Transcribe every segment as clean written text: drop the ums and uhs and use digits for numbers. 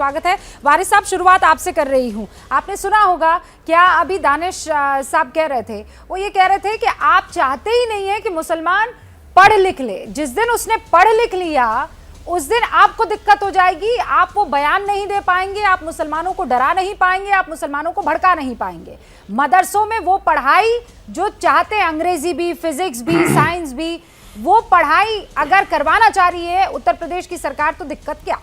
स्वागत है। वारिस साहब, शुरुआत आपसे कर रही हूं। आपने सुना होगा क्या अभी दानिश साहब कह रहे थे, वो ये कह रहे थे कि आप चाहते ही नहीं है कि मुसलमान पढ़ लिख ले। जिस दिन उसने पढ़ लिख लिया उस दिन आपको दिक्कत हो जाएगी, आप वो बयान नहीं दे पाएंगे, आप मुसलमानों को डरा नहीं पाएंगे, आप मुसलमानों को भड़का नहीं पाएंगे। मदरसों में वो पढ़ाई जो चाहते हैं, अंग्रेजी भी, फिजिक्स भी, साइंस भी, वो पढ़ाई अगर करवाना चाह रही है उत्तर प्रदेश की सरकार तो दिक्कत क्या?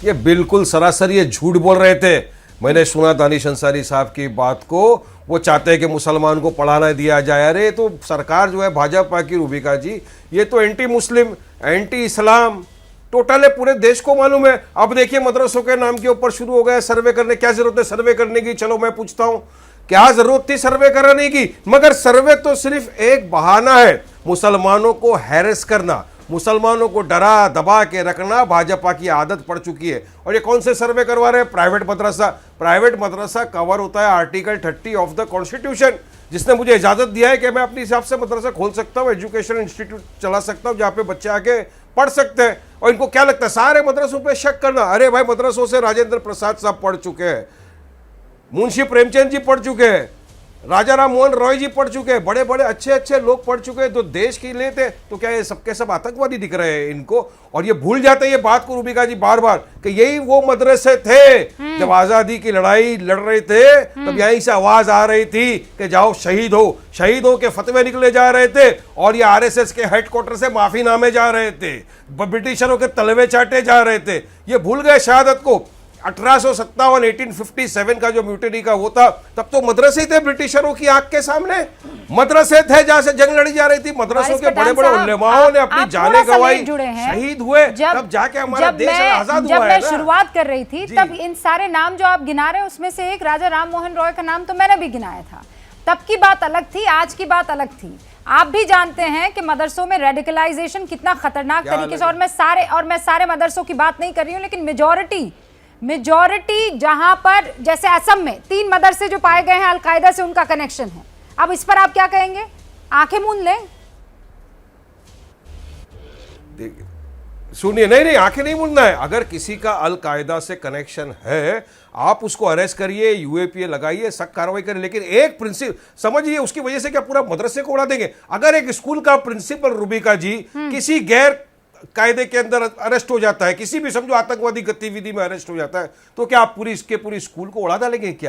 ये बिल्कुल सरासर ये झूठ बोल रहे थे। मैंने सुना दानिश अंसारी साहब की बात को, वो चाहते हैं कि मुसलमान को पढ़ाना दिया जाए। अरे तो सरकार जो है भाजपा की, रूबिका जी, ये तो एंटी मुस्लिम, एंटी इस्लाम टोटल है, पूरे देश को मालूम है। अब देखिए मदरसों के नाम के ऊपर शुरू हो गया सर्वे करने। क्या जरूरत है सर्वे करने की? चलो मैं पूछता हूं, क्या जरूरत थी सर्वे कराने की? मगर सर्वे तो सिर्फ एक बहाना है मुसलमानों को हैरेस करना, मुसलमानों को डरा दबा के रखना भाजपा की आदत पड़ चुकी है। और ये कौन से सर्वे करवा रहे हैं? प्राइवेट मदरसा। प्राइवेट मदरसा कवर होता है आर्टिकल 30 ऑफ द कॉन्स्टिट्यूशन, जिसने मुझे इजाजत दिया है कि मैं अपने हिसाब से मदरसा खोल सकता हूँ, एजुकेशन इंस्टीट्यूट चला सकता हूँ जहाँ पे बच्चे आके पढ़ सकते हैं। और इनको क्या लगता है सारे मदरसों पे शक करना? अरे भाई, मदरसों से राजेंद्र प्रसाद साहब पढ़ चुके हैं, मुंशी प्रेमचंद जी पढ़ चुके हैं, राजा राम मोहन रॉय जी पढ़ चुके हैं, बड़े बड़े अच्छे अच्छे लोग पढ़ चुके हैं, तो देश के लिए थे। तो क्या ये सबके सब आतंकवादी दिख रहे हैं इनको? और ये भूल जाते हैं ये बात को रूबिका जी बार बार, कि यही वो मदरसे थे जब आजादी की लड़ाई लड़ रहे थे, तब यहीं से आवाज आ रही थी कि जाओ शहीद हो। शहीदों के फतवे निकले जा रहे थे और ये आरएसएस के हेडक्वार्टर से माफीनामे जा रहे थे, ब्रिटिशरों के तलवे चाटे जा रहे थे। ये भूल गए शहादत को। 1857 1857 का जो म्यूटिनी का वो था, तब तो मदरसे थे ब्रिटिशरों की आंख के सामने, मदरसे थे जहां से जंग लड़ी जा रही थी। मदरसों के बड़े बड़े उलेमाओं ने अपनी जानें गंवाई, शहीद हुए, तब जाके हमारा देश आजाद हुआ है। जब मैं शुरुआत कर रही थी तब इन सारे नाम जो आप गिना रहे हैं उसमें से एक राजा राम मोहन रॉय का नाम तो मैंने भी गिनाया था। तब की बात अलग थी, आज की बात अलग थी। आप भी जानते हैं कि मदरसों में रेडिकलाइजेशन कितना खतरनाक तरीके से, और मैं सारे मदरसों की बात नहीं कर रही हूँ, लेकिन मेजॉरिटी जहां पर, जैसे असम में 3 मदरसे जो पाए गए हैं अलकायदा से उनका कनेक्शन है। अब इस पर आप क्या कहेंगे? आंखें मूंद लें? सुनिए, नहीं आंखें नहीं मूंदना है। अगर किसी का अलकायदा से कनेक्शन है, आप उसको अरेस्ट करिए, यूएपीए लगाइए, सख्त कार्रवाई करिए, लेकिन एक प्रिंसिपल समझिए, उसकी वजह से क्या पूरा मदरसे को उड़ा देंगे? अगर एक स्कूल का प्रिंसिपल रूबिका जी किसी गैर कायदे के अंदर अरेस्ट हो जाता है, किसी भी समझो आतंकवादी गतिविधि में अरेस्ट हो जाता है, तो क्या आप पूरी स्कूल को उड़ा डालेंगे क्या?